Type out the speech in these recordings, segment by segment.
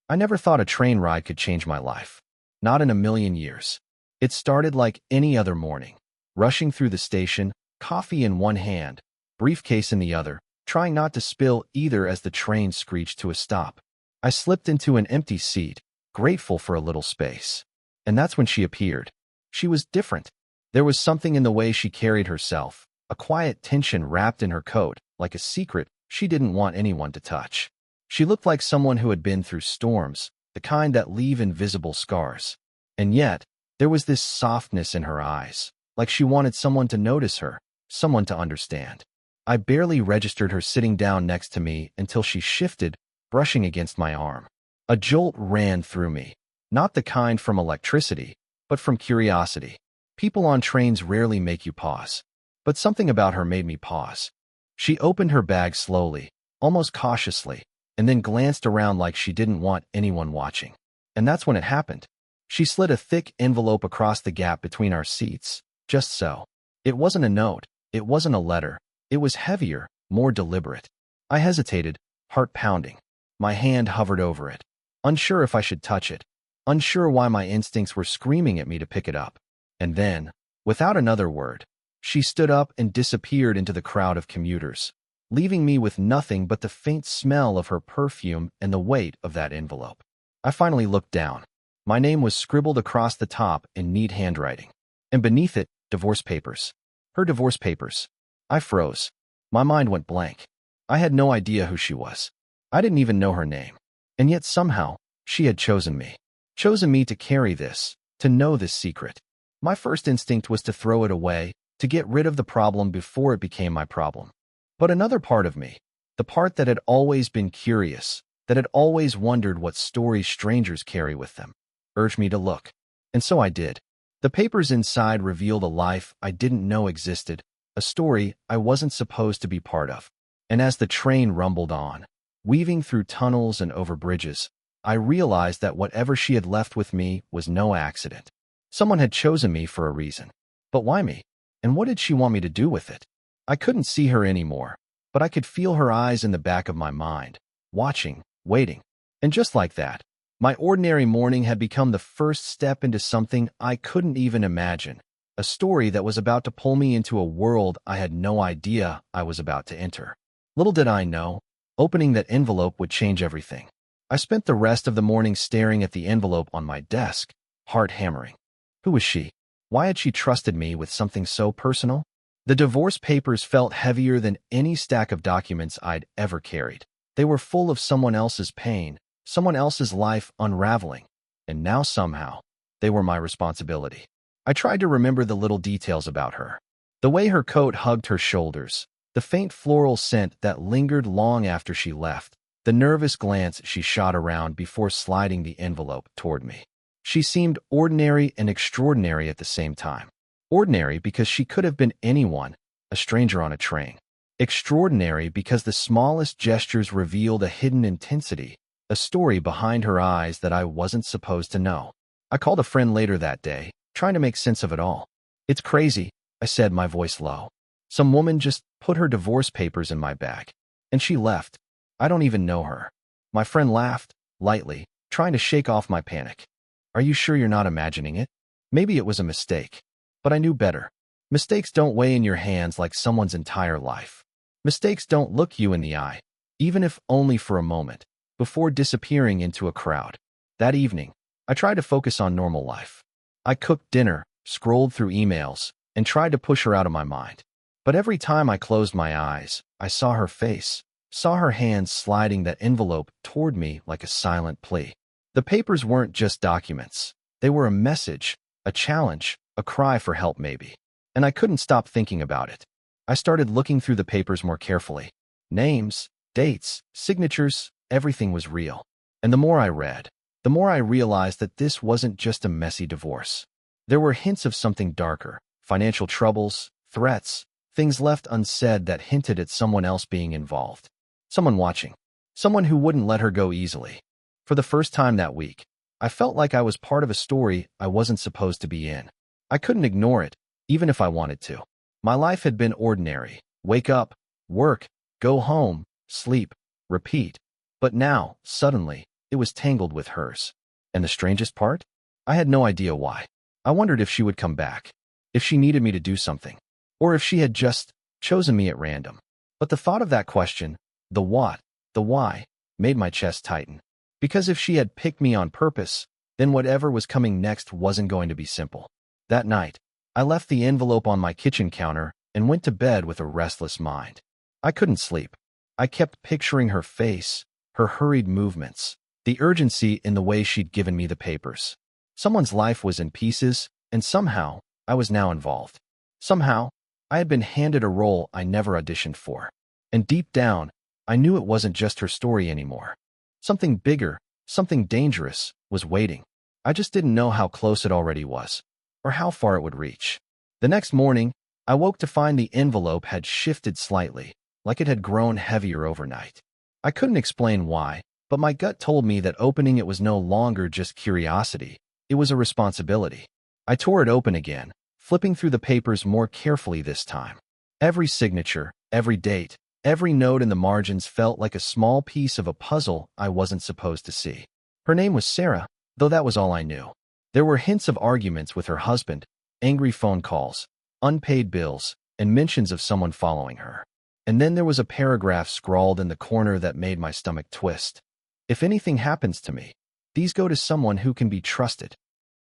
I never thought a train ride could change my life. Not in a million years. It started like any other morning, rushing through the station, coffee in one hand, briefcase in the other, trying not to spill either as the train screeched to a stop. I slipped into an empty seat, grateful for a little space. And that's when she appeared. She was different. There was something in the way she carried herself, a quiet tension wrapped in her coat, like a secret she didn't want anyone to touch. She looked like someone who had been through storms, the kind that leave invisible scars. And yet, there was this softness in her eyes, like she wanted someone to notice her, someone to understand. I barely registered her sitting down next to me until she shifted, brushing against my arm. A jolt ran through me, not the kind from electricity, but from curiosity. People on trains rarely make you pause, but something about her made me pause. She opened her bag slowly, almost cautiously, and then glanced around like she didn't want anyone watching. And that's when it happened. She slid a thick envelope across the gap between our seats, just so. It wasn't a note, it wasn't a letter, it was heavier, more deliberate. I hesitated, heart pounding. My hand hovered over it, unsure if I should touch it, unsure why my instincts were screaming at me to pick it up. And then, without another word, she stood up and disappeared into the crowd of commuters, leaving me with nothing but the faint smell of her perfume and the weight of that envelope. I finally looked down. My name was scribbled across the top in neat handwriting, and beneath it, divorce papers. Her divorce papers. I froze. My mind went blank. I had no idea who she was. I didn't even know her name. And yet somehow, she had chosen me. Chosen me to carry this, to know this secret. My first instinct was to throw it away, to get rid of the problem before it became my problem. But another part of me, the part that had always been curious, that had always wondered what stories strangers carry with them, urged me to look. And so I did. The papers inside revealed a life I didn't know existed, a story I wasn't supposed to be part of. And as the train rumbled on, weaving through tunnels and over bridges, I realized that whatever she had left with me was no accident. Someone had chosen me for a reason. But why me? And what did she want me to do with it? I couldn't see her anymore, but I could feel her eyes in the back of my mind, watching, waiting. And just like that, my ordinary morning had become the first step into something I couldn't even imagine, a story that was about to pull me into a world I had no idea I was about to enter. Little did I know, opening that envelope would change everything. I spent the rest of the morning staring at the envelope on my desk, heart hammering. Who was she? Why had she trusted me with something so personal? The divorce papers felt heavier than any stack of documents I'd ever carried. They were full of someone else's pain, someone else's life unraveling, and now somehow, they were my responsibility. I tried to remember the little details about her. The way her coat hugged her shoulders, the faint floral scent that lingered long after she left, the nervous glance she shot around before sliding the envelope toward me. She seemed ordinary and extraordinary at the same time. Ordinary because she could have been anyone, a stranger on a train. Extraordinary because the smallest gestures revealed a hidden intensity, a story behind her eyes that I wasn't supposed to know. I called a friend later that day, trying to make sense of it all. It's crazy, I said, my voice low. Some woman just put her divorce papers in my bag, and she left. I don't even know her. My friend laughed, lightly, trying to shake off my panic. Are you sure you're not imagining it? Maybe it was a mistake. But I knew better. Mistakes don't weigh in your hands like someone's entire life. Mistakes don't look you in the eye, even if only for a moment, before disappearing into a crowd. That evening, I tried to focus on normal life. I cooked dinner, scrolled through emails, and tried to push her out of my mind. But every time I closed my eyes, I saw her face, saw her hands sliding that envelope toward me like a silent plea. The papers weren't just documents. They were a message, a challenge, a cry for help maybe. And I couldn't stop thinking about it. I started looking through the papers more carefully. Names, dates, signatures, everything was real. And the more I read, the more I realized that this wasn't just a messy divorce. There were hints of something darker, financial troubles, threats, things left unsaid that hinted at someone else being involved. Someone watching. Someone who wouldn't let her go easily. For the first time that week, I felt like I was part of a story I wasn't supposed to be in. I couldn't ignore it, even if I wanted to. My life had been ordinary. Wake up, work, go home, sleep, repeat. But now, suddenly, it was tangled with hers. And the strangest part? I had no idea why. I wondered if she would come back, if she needed me to do something, or if she had just chosen me at random. But the thought of that question, the what, the why, made my chest tighten. Because if she had picked me on purpose, then whatever was coming next wasn't going to be simple. That night, I left the envelope on my kitchen counter and went to bed with a restless mind. I couldn't sleep. I kept picturing her face, her hurried movements, the urgency in the way she'd given me the papers. Someone's life was in pieces, and somehow, I was now involved. Somehow, I had been handed a role I never auditioned for. And deep down, I knew it wasn't just her story anymore. Something bigger, something dangerous, was waiting. I just didn't know how close it already was, or how far it would reach. The next morning, I woke to find the envelope had shifted slightly, like it had grown heavier overnight. I couldn't explain why, but my gut told me that opening it was no longer just curiosity, it was a responsibility. I tore it open again, flipping through the papers more carefully this time. Every signature, every date, every note in the margins felt like a small piece of a puzzle I wasn't supposed to see. Her name was Sarah, though that was all I knew. There were hints of arguments with her husband, angry phone calls, unpaid bills, and mentions of someone following her. And then there was a paragraph scrawled in the corner that made my stomach twist. If anything happens to me, these go to someone who can be trusted.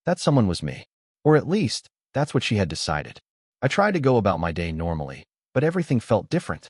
That someone was me. Or at least, that's what she had decided. I tried to go about my day normally, but everything felt different.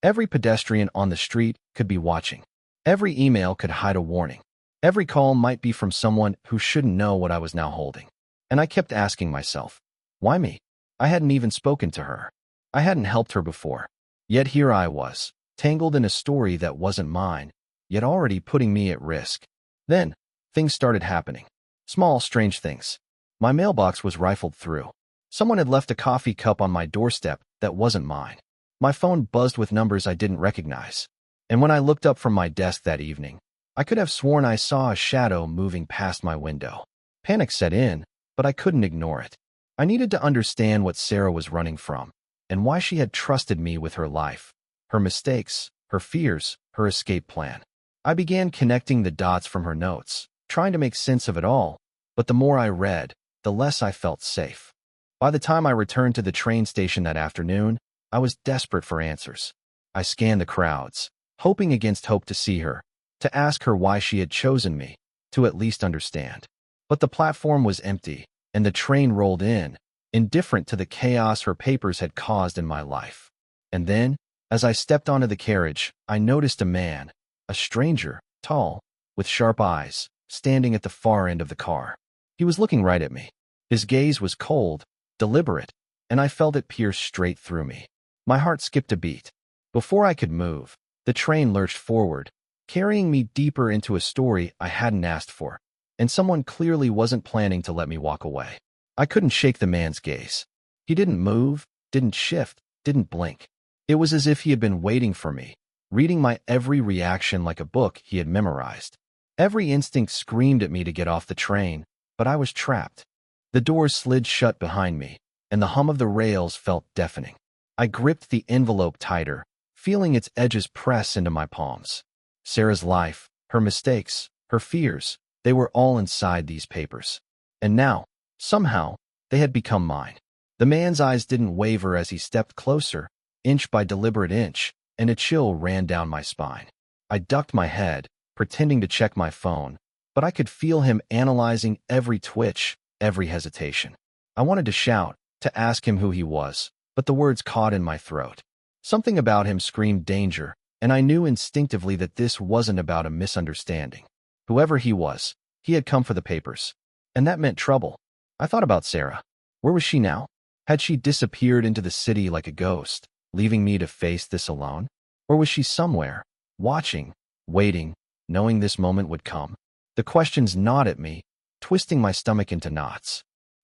Every pedestrian on the street could be watching. Every email could hide a warning. Every call might be from someone who shouldn't know what I was now holding. And I kept asking myself, why me? I hadn't even spoken to her. I hadn't helped her before. Yet here I was, tangled in a story that wasn't mine, yet already putting me at risk. Then, things started happening. Small, strange things. My mailbox was rifled through. Someone had left a coffee cup on my doorstep that wasn't mine. My phone buzzed with numbers I didn't recognize. And when I looked up from my desk that evening, I could have sworn I saw a shadow moving past my window. Panic set in, but I couldn't ignore it. I needed to understand what Sarah was running from, and why she had trusted me with her life, her mistakes, her fears, her escape plan. I began connecting the dots from her notes, trying to make sense of it all, but the more I read, the less I felt safe. By the time I returned to the train station that afternoon, I was desperate for answers. I scanned the crowds, hoping against hope to see her, to ask her why she had chosen me, to at least understand. But the platform was empty, and the train rolled in, indifferent to the chaos her papers had caused in my life. And then, as I stepped onto the carriage, I noticed a man, a stranger, tall, with sharp eyes, standing at the far end of the car. He was looking right at me. His gaze was cold, deliberate, and I felt it pierce straight through me. My heart skipped a beat. Before I could move, the train lurched forward, carrying me deeper into a story I hadn't asked for, and someone clearly wasn't planning to let me walk away. I couldn't shake the man's gaze. He didn't move, didn't shift, didn't blink. It was as if he had been waiting for me, reading my every reaction like a book he had memorized. Every instinct screamed at me to get off the train, but I was trapped. The doors slid shut behind me, and the hum of the rails felt deafening. I gripped the envelope tighter, feeling its edges press into my palms. Sarah's life, her mistakes, her fears, they were all inside these papers. And now, somehow, they had become mine. The man's eyes didn't waver as he stepped closer, inch by deliberate inch, and a chill ran down my spine. I ducked my head, pretending to check my phone, but I could feel him analyzing every twitch, every hesitation. I wanted to shout, to ask him who he was, but the words caught in my throat. Something about him screamed danger, and I knew instinctively that this wasn't about a misunderstanding. Whoever he was, he had come for the papers, and that meant trouble. I thought about Sarah. Where was she now? Had she disappeared into the city like a ghost, leaving me to face this alone? Or was she somewhere, watching, waiting, knowing this moment would come? The questions gnawed at me, twisting my stomach into knots.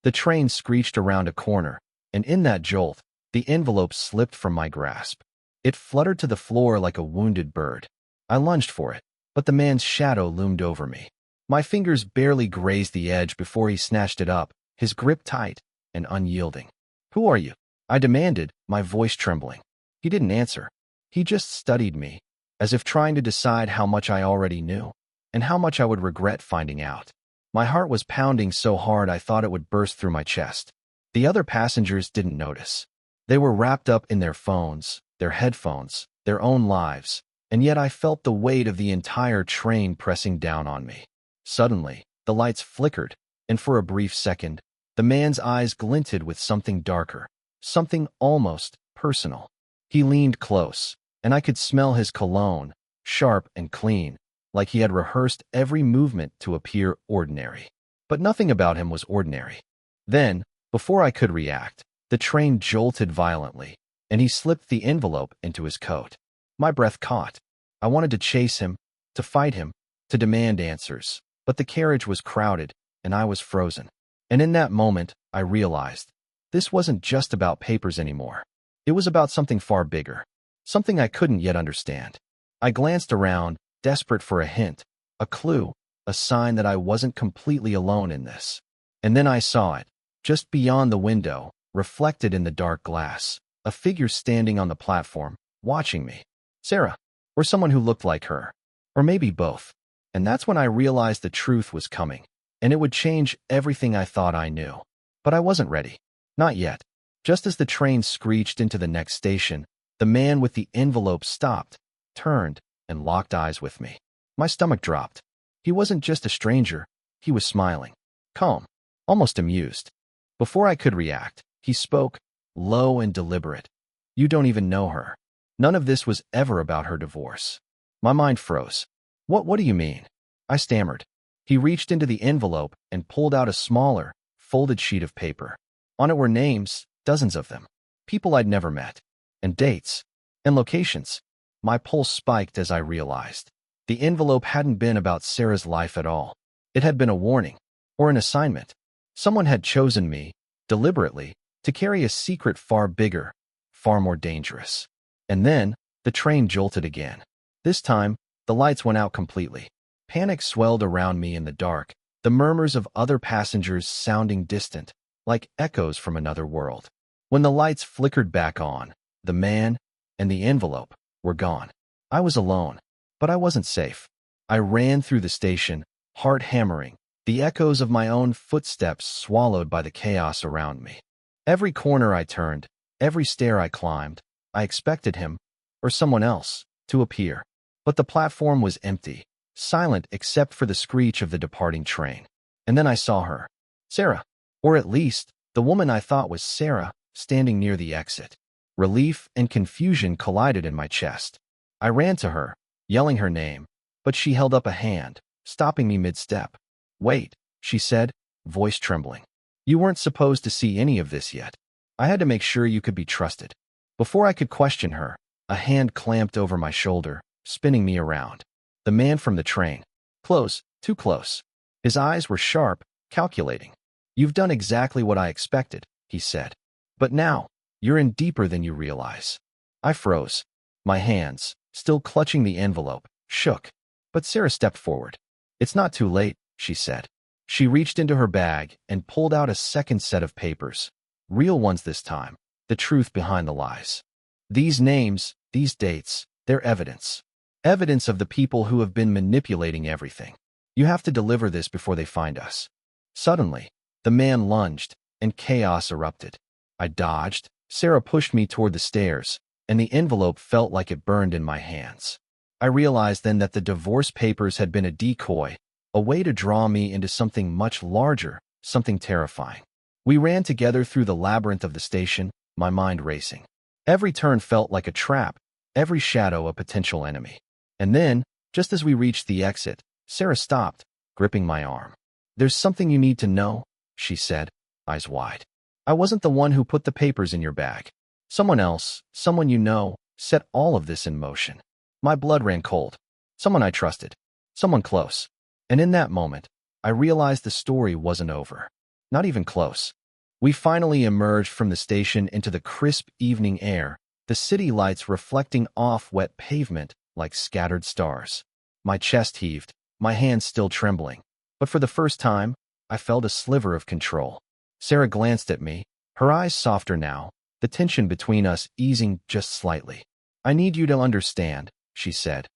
The train screeched around a corner, and in that jolt, the envelope slipped from my grasp. It fluttered to the floor like a wounded bird. I lunged for it, but the man's shadow loomed over me. My fingers barely grazed the edge before he snatched it up, his grip tight and unyielding. "Who are you?" I demanded, my voice trembling. He didn't answer. He just studied me, as if trying to decide how much I already knew. and how much I would regret finding out. My heart was pounding so hard I thought it would burst through my chest. The other passengers didn't notice. They were wrapped up in their phones, their headphones, their own lives, and yet I felt the weight of the entire train pressing down on me. Suddenly, the lights flickered, and for a brief second, the man's eyes glinted with something darker, something almost personal. He leaned close, and I could smell his cologne, sharp and clean, like he had rehearsed every movement to appear ordinary. But nothing about him was ordinary. Then, before I could react, the train jolted violently, and he slipped the envelope into his coat. My breath caught. I wanted to chase him, to fight him, to demand answers, but the carriage was crowded, and I was frozen. And in that moment, I realized this wasn't just about papers anymore. It was about something far bigger, something I couldn't yet understand. I glanced around, desperate for a hint, a clue, a sign that I wasn't completely alone in this. And then I saw it, just beyond the window, reflected in the dark glass, a figure standing on the platform, watching me. Sarah, or someone who looked like her, or maybe both. And that's when I realized the truth was coming, and it would change everything I thought I knew. But I wasn't ready. Not yet. Just as the train screeched into the next station, the man with the envelope stopped, turned, and locked eyes with me. My stomach dropped. He wasn't just a stranger, he was smiling, calm, almost amused. Before I could react, he spoke, low and deliberate. You don't even know her. None of this was ever about her divorce. My mind froze. What do you mean? I stammered. He reached into the envelope and pulled out a smaller, folded sheet of paper. On it were names, dozens of them, people I'd never met, and dates, and locations. My pulse spiked as I realized. The envelope hadn't been about Sarah's life at all. It had been a warning, or an assignment. Someone had chosen me, deliberately, to carry a secret far bigger, far more dangerous. And then, the train jolted again. This time, the lights went out completely. Panic swelled around me in the dark, the murmurs of other passengers sounding distant, like echoes from another world. When the lights flickered back on, the man and the envelope were gone. I was alone, but I wasn't safe. I ran through the station, heart hammering, the echoes of my own footsteps swallowed by the chaos around me. Every corner I turned, every stair I climbed, I expected him, or someone else, to appear. But the platform was empty, silent except for the screech of the departing train. And then I saw her. Sarah, or at least, the woman I thought was Sarah, standing near the exit. Relief and confusion collided in my chest. I ran to her, yelling her name, but she held up a hand, stopping me mid-step. Wait, she said, voice trembling. You weren't supposed to see any of this yet. I had to make sure you could be trusted. Before I could question her, a hand clamped over my shoulder, spinning me around. The man from the train. Close, too close. His eyes were sharp, calculating. You've done exactly what I expected, he said. But now, you're in deeper than you realize. I froze. My hands, still clutching the envelope, shook. But Sarah stepped forward. It's not too late, she said. She reached into her bag and pulled out a second set of papers. Real ones this time, the truth behind the lies. These names, these dates, they're evidence. Evidence of the people who have been manipulating everything. You have to deliver this before they find us. Suddenly, the man lunged, and chaos erupted. I dodged, Sarah pushed me toward the stairs, and the envelope felt like it burned in my hands. I realized then that the divorce papers had been a decoy, a way to draw me into something much larger, something terrifying. We ran together through the labyrinth of the station, my mind racing. Every turn felt like a trap, every shadow a potential enemy. And then, just as we reached the exit, Sarah stopped, gripping my arm. There's something you need to know, she said, eyes wide. I wasn't the one who put the papers in your bag. Someone else, someone you know, set all of this in motion. My blood ran cold. Someone I trusted. Someone close. And in that moment, I realized the story wasn't over. Not even close. We finally emerged from the station into the crisp evening air, the city lights reflecting off wet pavement like scattered stars. My chest heaved, my hands still trembling. But for the first time, I felt a sliver of control. Sarah glanced at me, her eyes softer now, the tension between us easing just slightly. I need you to understand, she said.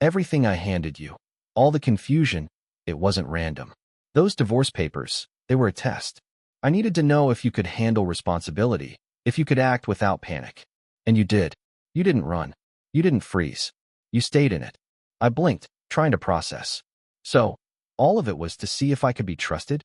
Everything I handed you, All the confusion, it wasn't random. Those divorce papers, they were a test. I needed to know if you could handle responsibility, if you could act without panic. And you did. You didn't run. You didn't freeze. You stayed in it. I blinked, trying to process. So, all of it was to see if I could be trusted?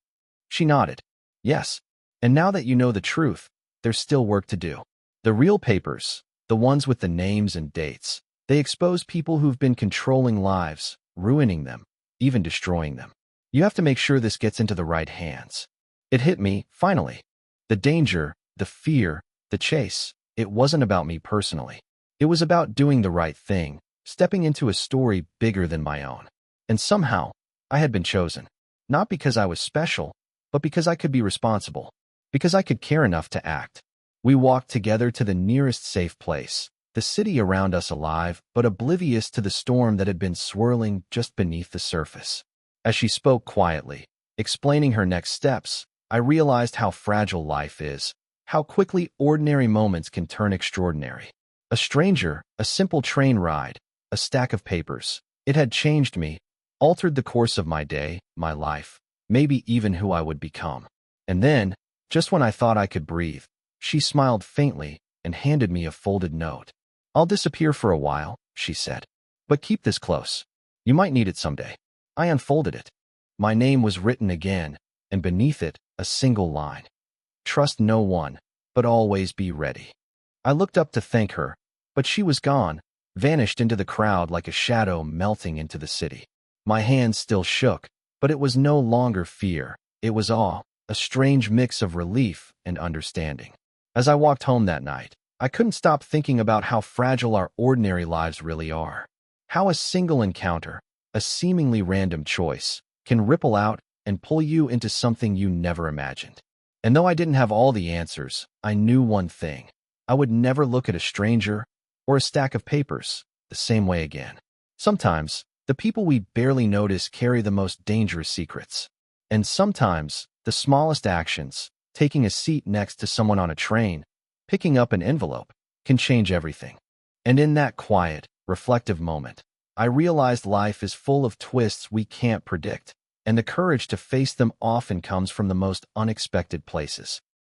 She nodded. Yes. And now that you know the truth, there's still work to do. The real papers, the ones with the names and dates, they expose people who've been controlling lives, ruining them, even destroying them. You have to make sure this gets into the right hands. It hit me, finally. The danger, the fear, the chase, it wasn't about me personally. It was about doing the right thing, stepping into a story bigger than my own. And somehow, I had been chosen. Not because I was special, but because I could be responsible. Because I could care enough to act. We walked together to the nearest safe place, the city around us alive, but oblivious to the storm that had been swirling just beneath the surface. As she spoke quietly, explaining her next steps, I realized how fragile life is, how quickly ordinary moments can turn extraordinary. A stranger, a simple train ride, a stack of papers. It had changed me, altered the course of my day, my life, maybe even who I would become. And then, just when I thought I could breathe, she smiled faintly and handed me a folded note. I'll disappear for a while, she said. But keep this close. You might need it someday. I unfolded it. My name was written again, and beneath it, a single line. Trust no one, but always be ready. I looked up to thank her, but she was gone, vanished into the crowd like a shadow melting into the city. My hands still shook, but it was no longer fear. It was awe, a strange mix of relief and understanding. As I walked home that night, I couldn't stop thinking about how fragile our ordinary lives really are. How a single encounter, a seemingly random choice, can ripple out and pull you into something you never imagined. And though I didn't have all the answers, I knew one thing. I would never look at a stranger or a stack of papers the same way again. Sometimes, the people we barely notice carry the most dangerous secrets. And sometimes, the smallest actions, taking a seat next to someone on a train, picking up an envelope, can change everything. And in that quiet, reflective moment, I realized life is full of twists we can't predict, and the courage to face them often comes from the most unexpected places.